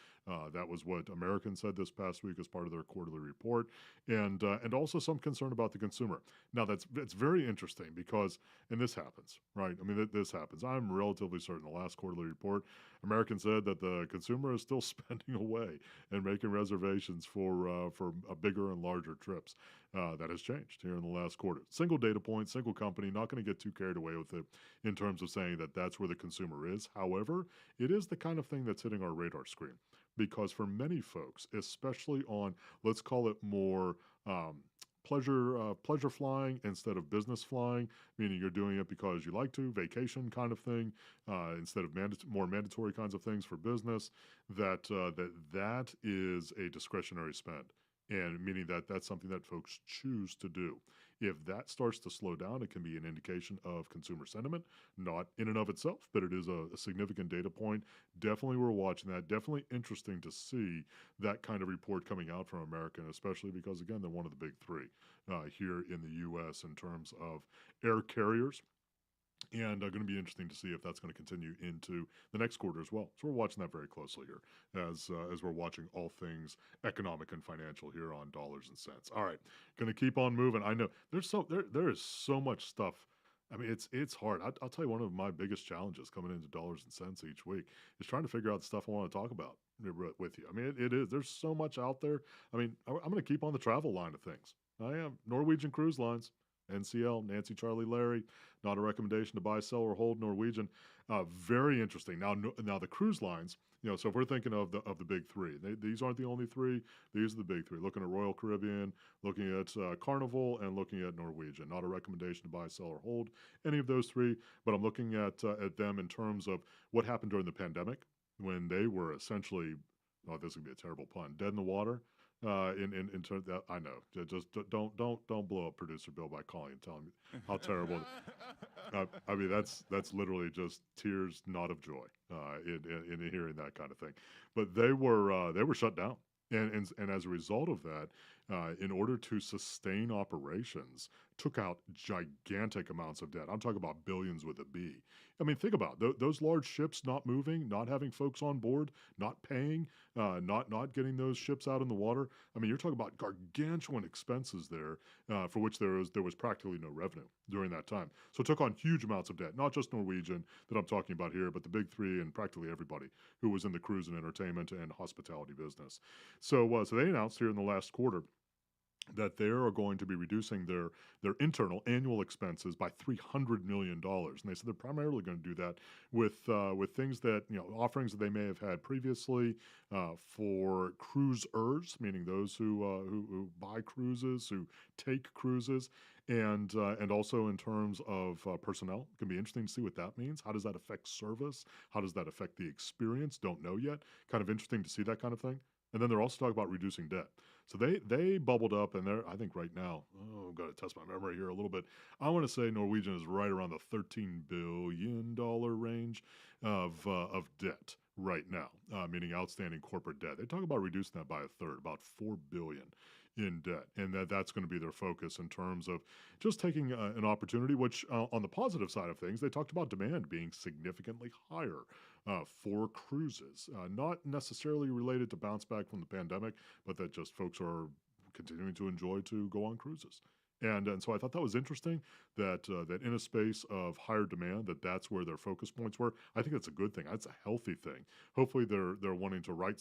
That was what American said this past week as part of their quarterly report, and also some concern about the consumer. Now, that's very interesting because, and this happens, right? I mean, this happens. I'm relatively certain the last quarterly report, American said that the consumer is still spending away and making reservations for bigger and larger trips. That has changed here in the last quarter. Single data point, single company, not going to get too carried away with it in terms of saying that that's where the consumer is. However, it is the kind of thing that's hitting our radar screen because for many folks, especially on, let's call it more pleasure flying instead of business flying, meaning you're doing it because you like to, vacation kind of thing, instead of more mandatory kinds of things for business, that is a discretionary spend. And meaning that that's something that folks choose to do. If that starts to slow down, it can be an indication of consumer sentiment, not in and of itself, but it is a significant data point. Definitely we're watching that. Definitely interesting to see that kind of report coming out from American, especially because, again, they're one of the big three here in the U.S. in terms of air carriers. And going to be interesting to see if that's going to continue into the next quarter as well. So we're watching that very closely here as we're watching all things economic and financial here on Dollars and Cents. All right, going to keep on moving. I know there is so much stuff. I mean, it's hard. I'll tell you, one of my biggest challenges coming into Dollars and Cents each week is trying to figure out the stuff I want to talk about with you. I mean, it is. There's so much out there. I mean, I'm going to keep on the travel line of things. I am. Norwegian Cruise Lines. NCL, Nancy, Charlie, Larry, not a recommendation to buy, sell, or hold Norwegian. Very interesting. Now the cruise lines, so if we're thinking of the big three, these aren't the only three. These are the big three. Looking at Royal Caribbean, looking at Carnival, and looking at Norwegian. Not a recommendation to buy, sell, or hold any of those three, but I'm looking at them in terms of what happened during the pandemic when they were essentially, this is gonna be a terrible pun, dead in the water. In terms of, I know, just don't blow up producer Bill by calling and telling me how terrible. I mean, that's literally just tears, not of joy, in hearing that kind of thing. But they were shut down, and as a result of that, in order to sustain operations, took out gigantic amounts of debt. I'm talking about billions with a B. I mean, think about those large ships not moving, not having folks on board, not paying, not getting those ships out in the water. I mean, you're talking about gargantuan expenses there, for which there was practically no revenue during that time. So it took on huge amounts of debt, not just Norwegian that I'm talking about here, but the big three and practically everybody who was in the cruise and entertainment and hospitality business. So they announced here in the last quarter that they are going to be reducing their internal annual expenses by $300 million. And they said they're primarily going to do that with things that, offerings that they may have had previously for cruisers, meaning those who buy cruises, who take cruises, and also in terms of personnel. It can be interesting to see what that means. How does that affect service? How does that affect the experience? Don't know yet. Kind of interesting to see that kind of thing. And then they're also talking about reducing debt. So they bubbled up, and they're, I think right now, I've got to test my memory here a little bit. I want to say Norwegian is right around the $13 billion range of debt right now, meaning outstanding corporate debt. They talk about reducing that by a third, about $4 billion in debt, and that's going to be their focus in terms of just taking an opportunity, which on the positive side of things, they talked about demand being significantly higher for cruises, not necessarily related to bounce back from the pandemic, but that just folks are continuing to enjoy to go on cruises. And so I thought that was interesting that that in a space of higher demand, that's where their focus points were. I think that's a good thing. That's a healthy thing. Hopefully they're wanting to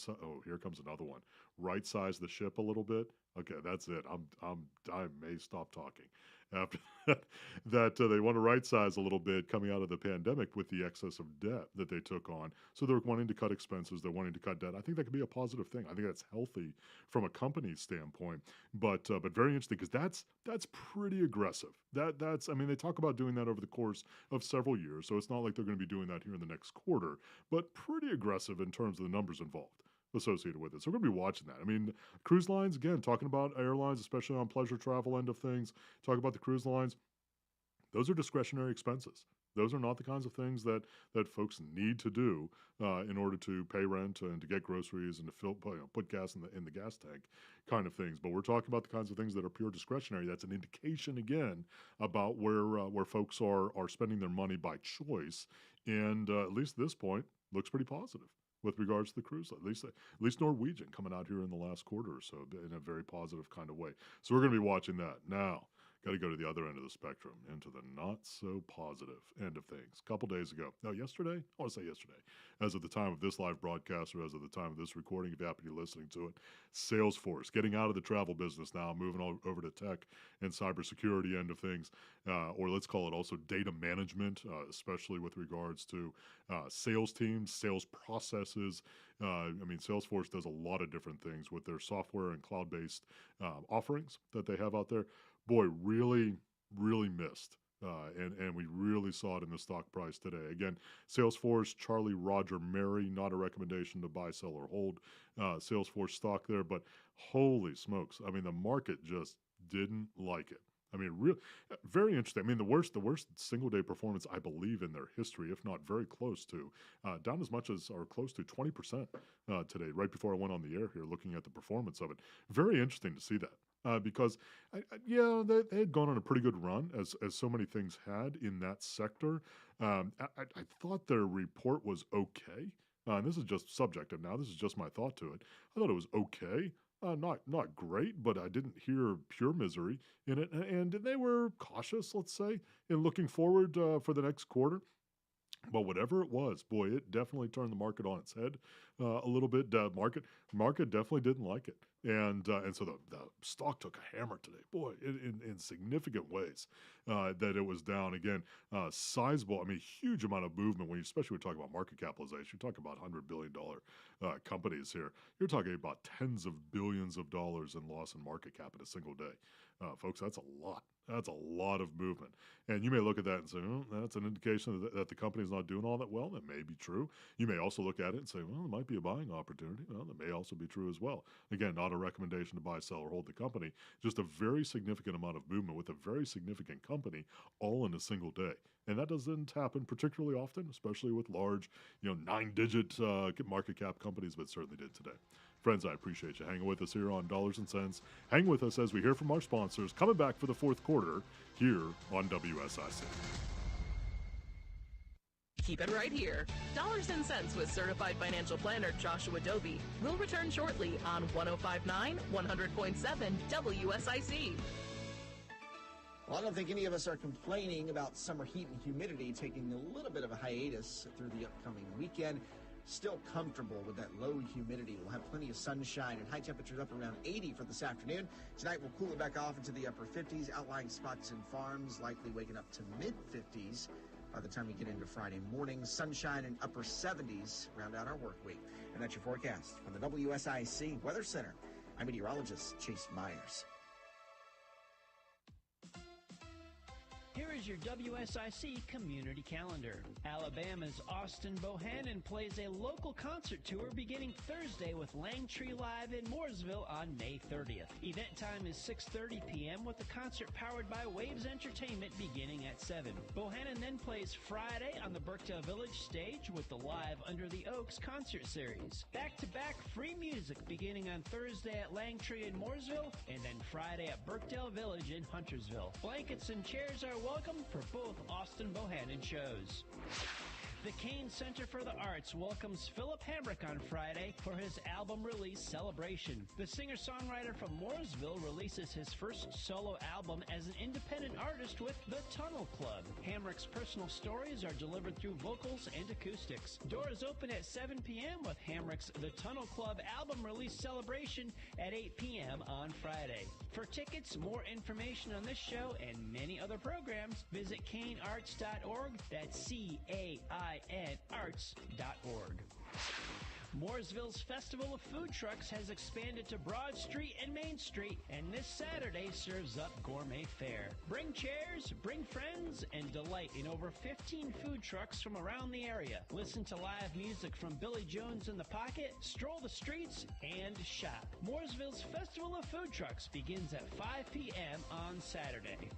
here comes another one. Right size the ship a little bit. Okay, that's it. I may stop talking after that. They want to right size a little bit coming out of the pandemic with the excess of debt that they took on. So they're wanting to cut expenses. They're wanting to cut debt. I think that could be a positive thing. I think that's healthy from a company standpoint. But very interesting because that's pretty aggressive. That's I mean, they talk about doing that over the course of several years. So it's not like they're going to be doing that here in the next quarter, but pretty aggressive in terms of the numbers involved associated with it. So we're going to be watching that. I mean, cruise lines, again, talking about airlines, especially on pleasure travel end of things, talk about the cruise lines. Those are discretionary expenses. Those are not the kinds of things that folks need to do in order to pay rent and to get groceries and to put gas in the gas tank kind of things. But we're talking about the kinds of things that are pure discretionary. That's an indication, again, about where folks are spending their money by choice. And at least at this point, looks pretty positive with regards to the cruise line, at least Norwegian coming out here in the last quarter or so in a very positive kind of way. So we're going to be watching that. Now, got to go to the other end of the spectrum, into the not-so-positive end of things. A couple days ago, yesterday? I want to say yesterday. As of the time of this live broadcast, or as of the time of this recording, if you happen to be listening to it, Salesforce, getting out of the travel business now, moving over to tech and cybersecurity end of things, or let's call it also data management, especially with regards to sales teams, sales processes. Salesforce does a lot of different things with their software and cloud-based offerings that they have out there. Boy, really, really missed. And we really saw it in the stock price today. Again, Salesforce, Charlie, Roger, Mary, not a recommendation to buy, sell, or hold Salesforce stock there. But holy smokes, the market just didn't like it. Very interesting. The worst single-day performance, I believe, in their history, if not very close to, down as much as or close to 20% today, right before I went on the air here, looking at the performance of it. Very interesting to see that. Because, they had gone on a pretty good run, as so many things had in that sector. I thought their report was okay. And this is just subjective now. This is just my thought to it. I thought it was okay. Not great, but I didn't hear pure misery in it. And they were cautious, let's say, in looking forward for the next quarter. But whatever it was, boy, it definitely turned the market on its head a little bit. Market definitely didn't like it. And so the stock took a hammer today, boy, in significant ways that it was down. Again, sizable, huge amount of movement especially when you talk about market capitalization. You're talking about $100 billion companies here. You're talking about tens of billions of dollars in loss in market cap in a single day. Folks, that's a lot. That's a lot of movement. And you may look at that and say, that's an indication that the company is not doing all that well. That may be true. You may also look at it and say, well, it might be a buying opportunity. Well, that may also be true as well. Again, not a recommendation to buy, sell, or hold the company. Just a very significant amount of movement with a very significant company all in a single day. And that doesn't happen particularly often, especially with large, 9-digit market cap companies, but certainly did today. Friends, I appreciate you hanging with us here on Dollars and Cents. Hang with us as we hear from our sponsors coming back for the fourth quarter here on WSIC. Keep it right here. Dollars and Cents with certified financial planner Joshua Dobi. We'll return shortly on 105.9, 100.7 WSIC. Well, I don't think any of us are complaining about summer heat and humidity taking a little bit of a hiatus through the upcoming weekend. still comfortable with that low humidity. We'll have plenty of sunshine and high temperatures up around 80 for this afternoon. Tonight we'll cool it back off into the upper 50s. Outlying spots and farms likely waking up to mid-50s by the time we get into Friday morning. Sunshine and upper 70s round out our work week. And that's your forecast from the WSIC Weather Center. I'm meteorologist Chase Myers. Here is your WSIC community calendar. Alabama's Austin Bohannon plays a local concert tour beginning Thursday with Langtree Live in Mooresville on May 30th. Event time is 6:30 p.m. with the concert powered by Waves Entertainment beginning at 7. Bohannon then plays Friday on the Burkdale Village stage with the Live Under the Oaks concert series. Back-to-back free music beginning on Thursday at Langtree in Mooresville and then Friday at Burkdale Village in Huntersville. Blankets and chairs are welcome for both Austin Bohannon shows. The Kane Center for the Arts welcomes Philip Hamrick on Friday for his album release celebration. The singer-songwriter from Mooresville releases his first solo album as an independent artist with The Tunnel Club. Hamrick's personal stories are delivered through vocals and acoustics. Doors open at 7 p.m. with Hamrick's The Tunnel Club album release celebration at 8 p.m. on Friday. For tickets, more information on this show and many other programs, visit kanearts.org. That's CAINarts.org. Mooresville's Festival of Food Trucks has expanded to Broad Street and Main Street, and this Saturday serves up gourmet fare. Bring chairs, bring friends, and delight in over 15 food trucks from around the area. Listen to live music from Billy Jones in the Pocket, stroll the streets, and shop. Mooresville's Festival of Food Trucks begins at 5 p.m. on Saturday.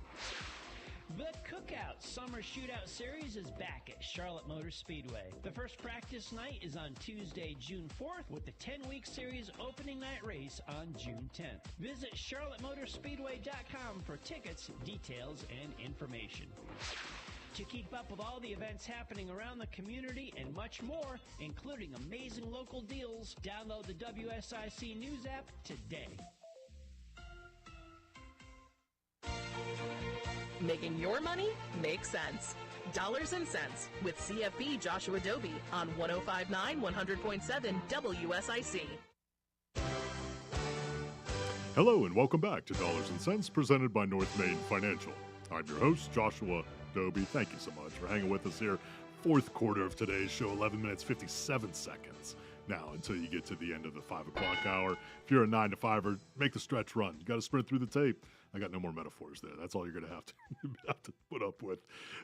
The Cookout Summer Shootout Series is back at Charlotte Motor Speedway. The first practice night is on Tuesday, June 4th, with the 10-week series opening night race on June 10th. Visit charlottemotorspeedway.com for tickets, details, and information. To keep up with all the events happening around the community and much more, including amazing local deals, download the WSIC News app today. Making your money make sense. Dollars and Cents with CFP Joshua Dobi on 105.9 100.7 WSIC. Hello and welcome back to Dollars and Cents presented by North Main Financial. I'm your host, Joshua Dobi. Thank you so much for hanging with us here. Fourth quarter of today's show, 11 minutes, 57 seconds. Now, until you get to the end of the 5 o'clock hour, if you're a 9 to 5er, make the stretch run. You got to sprint through the tape. I got no more metaphors there. That's all you're going to have to put up with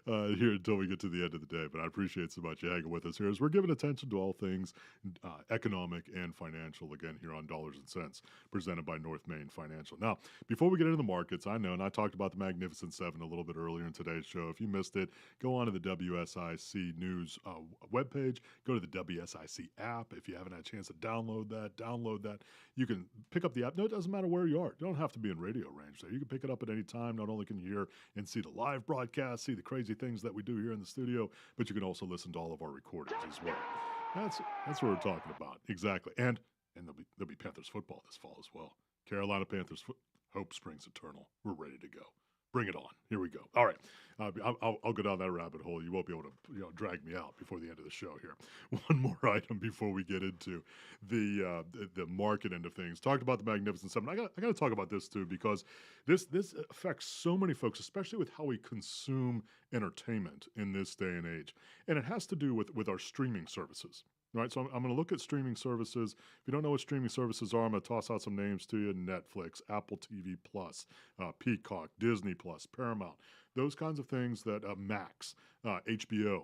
here until we get to the end of the day. But I appreciate so much you hanging with us here as we're giving attention to all things economic and financial, again, here on Dollars and Cents, presented by North Main Financial. Now, before we get into the markets, I know, and I talked about the Magnificent Seven a little bit earlier in today's show. If you missed it, go on to the WSIC News webpage. Go to the WSIC app. If you haven't had a chance to download that. You can pick up the app. No, it doesn't matter where you are. You don't have to be in radio range there. You can pick it up at any time. Not only can you hear and see the live broadcast, see the crazy things that we do here in the studio, but you can also listen to all of our recordings as well. That's what we're talking about. Exactly. And there'll be Panthers football this fall as well. Carolina Panthers hope springs eternal. We're ready to go. Bring it on. Here we go. All right. I'll go down that rabbit hole. You won't be able to drag me out before the end of the show here. One more item before we get into the market end of things. Talked about the Magnificent Seven. I got to talk about this too, because this affects so many folks, especially with how we consume entertainment in this day and age. And it has to do with our streaming services. Right, so I'm going to look at streaming services. If you don't know what streaming services are, I'm going to toss out some names to you: Netflix, Apple TV Plus, Peacock, Disney Plus, Paramount. Those kinds of things that Max, HBO,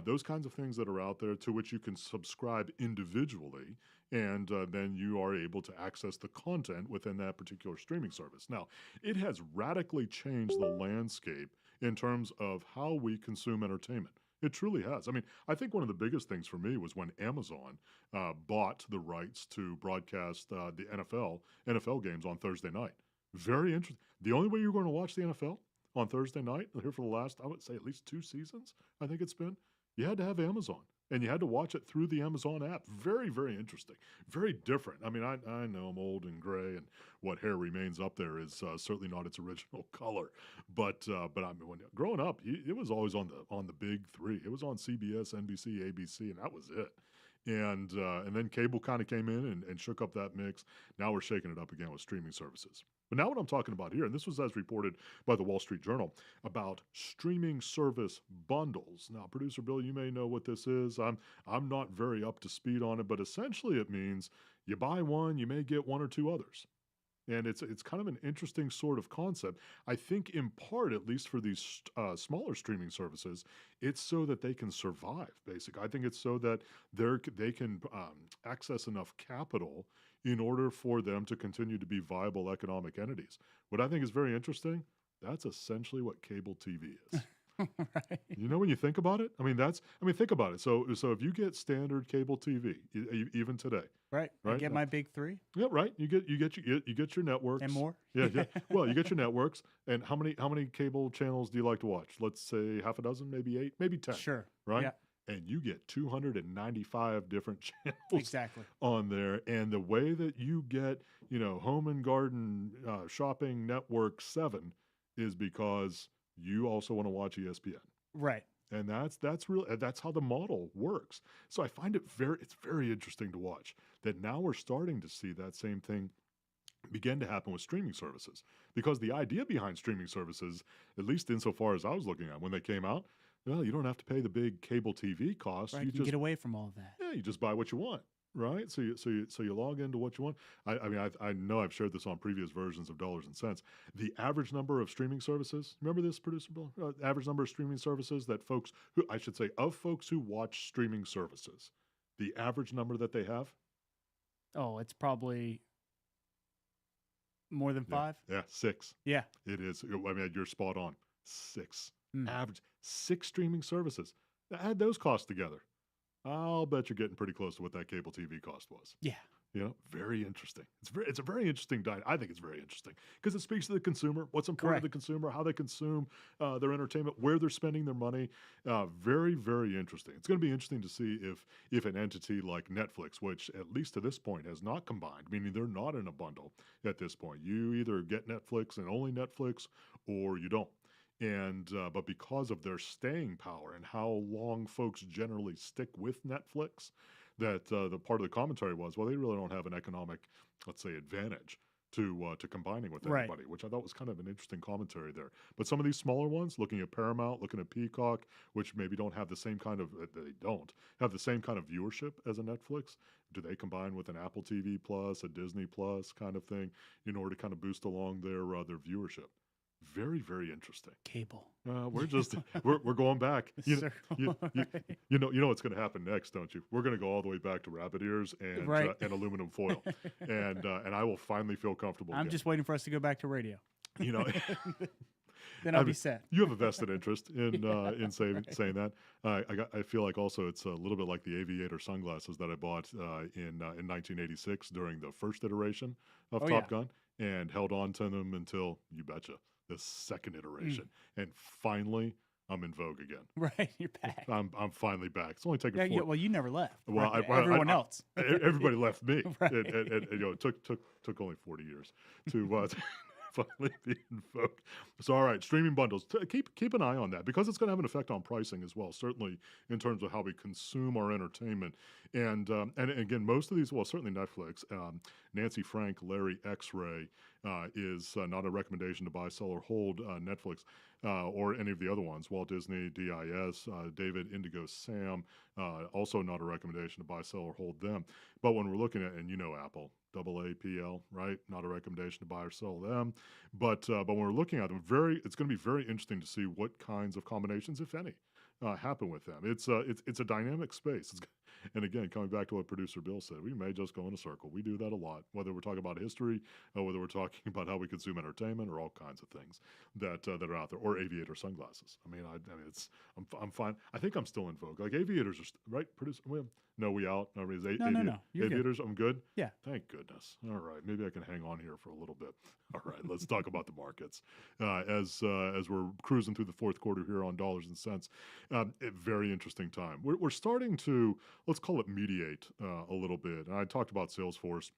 those kinds of things that are out there to which you can subscribe individually, and then you are able to access the content within that particular streaming service. Now, it has radically changed the landscape in terms of how we consume entertainment. It truly has. I mean, I think one of the biggest things for me was when Amazon bought the rights to broadcast the NFL games on Thursday night. Very interesting. The only way you're going to watch the NFL on Thursday night, here for the last, I would say at least 2 seasons, I think it's been, you had to have Amazon. And you had to watch it through the Amazon app. Very, very interesting. Very different. I mean, I know I'm old and gray, and what hair remains up there is certainly not its original color. But I mean, when growing up, it was always on the big three. It was on CBS, NBC, ABC, and that was it. And then cable kind of came in and shook up that mix. Now we're shaking it up again with streaming services. But now what I'm talking about here, and this was as reported by the Wall Street Journal, about streaming service bundles. Now, Producer Bill, you may know what this is. I'm not very up to speed on it, but essentially it means you buy one, you may get one or two others. And it's kind of an interesting sort of concept. I think in part, at least for these smaller streaming services, it's so that they can survive, basically. I think it's so that they can access enough capital in order for them to continue to be viable economic entities. What I think is very interesting, that's essentially what cable TV is. Right. You know, when you think about it, think about it. So if you get standard cable TV, even today, right? I get my big three. Yeah, right. You get your networks and more. Yeah. Well, you get your networks, and how many cable channels do you like to watch? Let's say half a dozen, maybe 8, maybe 10. Sure. Right. Yeah. And you get 295 different channels exactly on there, and the way that you get, Home and Garden Shopping Network 7 is because you also want to watch ESPN. Right. And that's how the model works. So I find it's very interesting to watch that now we're starting to see that same thing begin to happen with streaming services. Because the idea behind streaming services, at least insofar as I was looking at when they came out, well, you don't have to pay the big cable TV costs. Right. You just get away from all of that. Yeah, you just buy what you want. Right, so you log into what you want. I know I've shared this on previous versions of Dollars and Cents. The average number of streaming services. Remember this, Producer Bill? Average number of streaming services that folks who watch streaming services. The average number that they have. Oh, it's probably more than 5. Yeah, 6. Yeah, it is. You're spot on. 6 Mm. Average 6 streaming services. Add those costs together. I'll bet you're getting pretty close to what that cable TV cost was. Yeah. Very interesting. It's a very interesting I think it's very interesting because it speaks to the consumer, what's important to the consumer, how they consume their entertainment, where they're spending their money. Very, very interesting. It's going to be interesting to see if an entity like Netflix, which at least to this point has not combined, meaning they're not in a bundle at this point. You either get Netflix and only Netflix, or you don't. And but because of their staying power and how long folks generally stick with Netflix, that the part of the commentary was, well, they really don't have an economic, let's say, advantage to combining with anybody, which I thought was kind of an interesting commentary there. But some of these smaller ones, looking at Paramount, looking at Peacock, which maybe don't have the same kind of viewership as a Netflix. Do they combine with an Apple TV Plus, a Disney Plus kind of thing in order to kind of boost along their viewership? Very, very interesting. Cable. We're going back. You know what's going to happen next, don't you? We're going to go all the way back to rabbit ears and aluminum foil, and I will finally feel comfortable. I'm just waiting for us to go back to radio. Then I'll be set. You have a vested interest in saying that. I feel like also it's a little bit like the aviator sunglasses that I bought in 1986 during the first iteration of Top Gun, and held on to them until, you betcha, the second iteration, and finally I'm in vogue again. Right, you're back. I'm finally back. It's only taken 4. Well, you never left. Well, right? Everyone else. Everybody left me. Right. It took only 40 years to finally be in vogue. So, all right, streaming bundles. Keep an eye on that because it's going to have an effect on pricing as well. Certainly in terms of how we consume our entertainment, and again, most of these, well, certainly Netflix. Nancy Frank, Larry X-Ray is not a recommendation to buy, sell, or hold Netflix or any of the other ones. Walt Disney, DIS, David Indigo Sam, also not a recommendation to buy, sell, or hold them. But when we're looking at, and Apple, AAPL, right? Not a recommendation to buy or sell them. But when we're looking at them, it's going to be very interesting to see what kinds of combinations, if any, happen with them. It's a dynamic space. And again, coming back to what Producer Bill said, we may just go in a circle. We do that a lot, whether we're talking about history or whether we're talking about how we consume entertainment or all kinds of things that are out there, or aviator sunglasses. I'm fine. I think I'm still in vogue. Like aviators are right. No, we out. No. Aviators. Good. I'm good. Yeah. Thank goodness. All right. Maybe I can hang on here for a little bit. All right. Let's talk about the markets as we're cruising through the fourth quarter here on Dollars and Cents. A very interesting time. We're starting to, let's call it, mediate a little bit. And I talked about Salesforce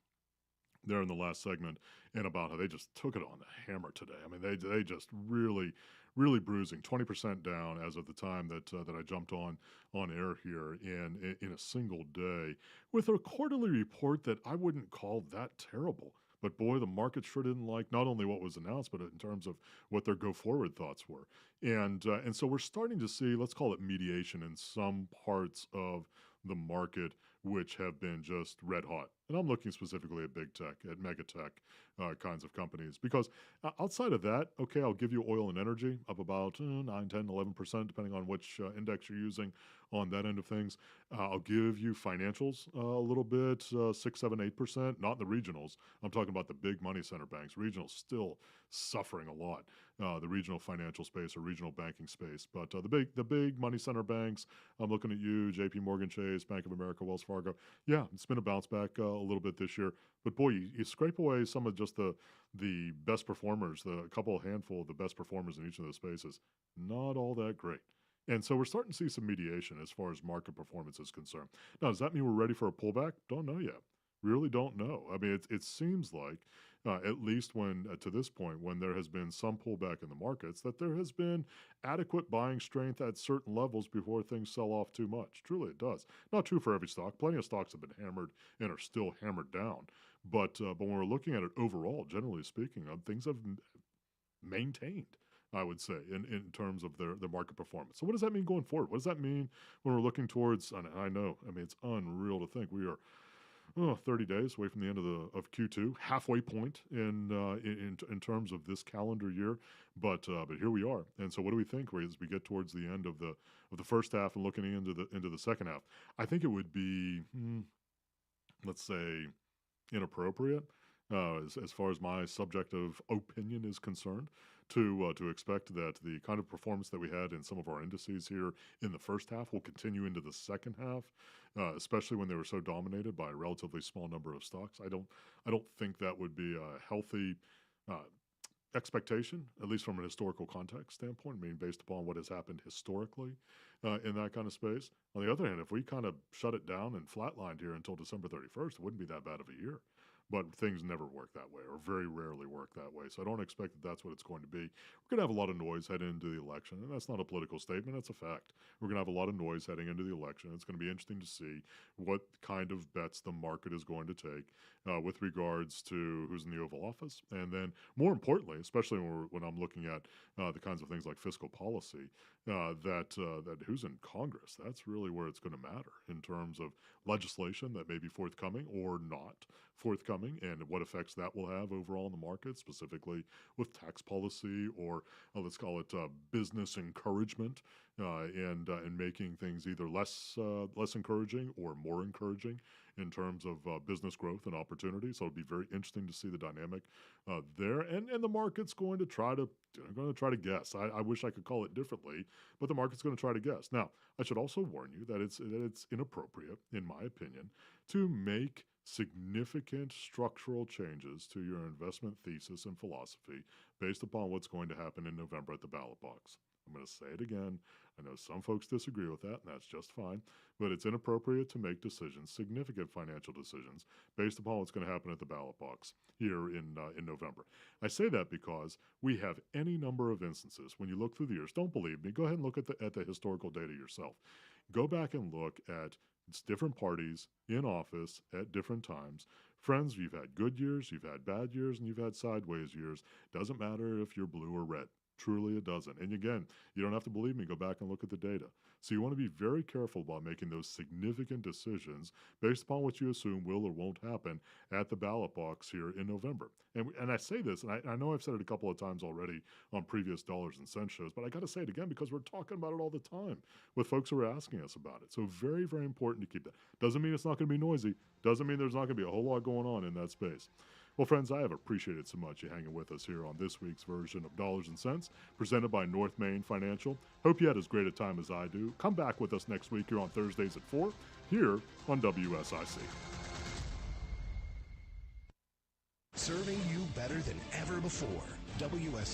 there in the last segment and about how they just took it on the hammer today. I mean, they just really, really bruising, 20% down as of the time that I jumped on air here in a single day, with a quarterly report that I wouldn't call that terrible. But boy, the market sure didn't like not only what was announced, but in terms of what their go-forward thoughts were. And so we're starting to see, let's call it mediation in some parts of the market, which have been just red hot. And I'm looking specifically at big tech, at mega tech kinds of companies. Because outside of that, okay, I'll give you oil and energy up about 9, 10, 11%, depending on which index you're using on that end of things. I'll give you financials a little bit, 6, 7, 8%, not the regionals. I'm talking about the big money center banks. Regionals still suffering a lot. The regional financial space or regional banking space. But the big money center banks, I'm looking at you, JP Morgan Chase, Bank of America, Wells Fargo. Yeah, it's been a bounce back a little bit this year. But boy, you scrape away some of just the best performers, handful of the best performers in each of those spaces. Not all that great. And so we're starting to see some mediation as far as market performance is concerned. Now, does that mean we're ready for a pullback? Don't know yet. Really don't know. I mean, it seems like, at least when to this point, when there has been some pullback in the markets, that there has been adequate buying strength at certain levels before things sell off too much. Truly, it does. Not true for every stock. Plenty of stocks have been hammered and are still hammered down. But when we're looking at it overall, generally speaking, things have maintained, I would say, in terms of their market performance. So what does that mean going forward? What does that mean when we're looking towards, and I know, I mean, it's unreal to think we are 30 days away from the end of Q2, halfway point in terms of this calendar year, but here we are. And so, what do we think as we get towards the end of the first half and looking into the second half? I think it would be, let's say, inappropriate as far as my subjective opinion is concerned, to expect that the kind of performance that we had in some of our indices here in the first half will continue into the second half, especially when they were so dominated by a relatively small number of stocks. I don't think that would be a healthy expectation, at least from an historical context standpoint. I mean, based upon what has happened historically in that kind of space. On the other hand, if we kind of shut it down and flatlined here until December 31st, it wouldn't be that bad of a year. But things never work that way, or very rarely work that way. So I don't expect that that's what it's going to be. We're going to have a lot of noise heading into the election, and that's not a political statement. That's a fact. We're going to have a lot of noise heading into the election. It's going to be interesting to see what kind of bets the market is going to take with regards to who's in the Oval Office. And then, more importantly, especially when I'm looking at the kinds of things like fiscal policy, that who's in Congress, that's really where it's going to matter in terms of legislation that may be forthcoming or not forthcoming, and what effects that will have overall in the market, specifically with tax policy or let's call it business encouragement, and making things either less encouraging or more encouraging in terms of business growth and opportunity. So it'll be very interesting to see the dynamic there, and the market's going to try to guess. I wish I could call it differently, but the market's going to try to guess. Now, I should also warn you that it's inappropriate, in my opinion, to make significant structural changes to your investment thesis and philosophy based upon what's going to happen in November at the ballot box. I'm going to say it again. I know some folks disagree with that, and that's just fine, but it's inappropriate to make decisions, significant financial decisions, based upon what's going to happen at the ballot box here in November. I say that because we have any number of instances. When you look through the years, don't believe me, go ahead and look at the historical data yourself. Go back and look at different parties in office at different times. Friends, you've had good years, you've had bad years, and you've had sideways years. Doesn't matter if you're blue or red. Truly, it doesn't. And again, you don't have to believe me. Go back and look at the data. So you want to be very careful about making those significant decisions based upon what you assume will or won't happen at the ballot box here in November. And I say this, and I know I've said it a couple of times already on previous Dollars and Cents shows, but I got to say it again because we're talking about it all the time with folks who are asking us about it. So very, very important to keep that. Doesn't mean it's not going to be noisy. Doesn't mean there's not going to be a whole lot going on in that space. Well, friends, I have appreciated so much you hanging with us here on this week's version of Dollars and Cents, presented by North Main Financial. Hope you had as great a time as I do. Come back with us next week here on Thursdays at 4, here on WSIC. Serving you better than ever before. WSIC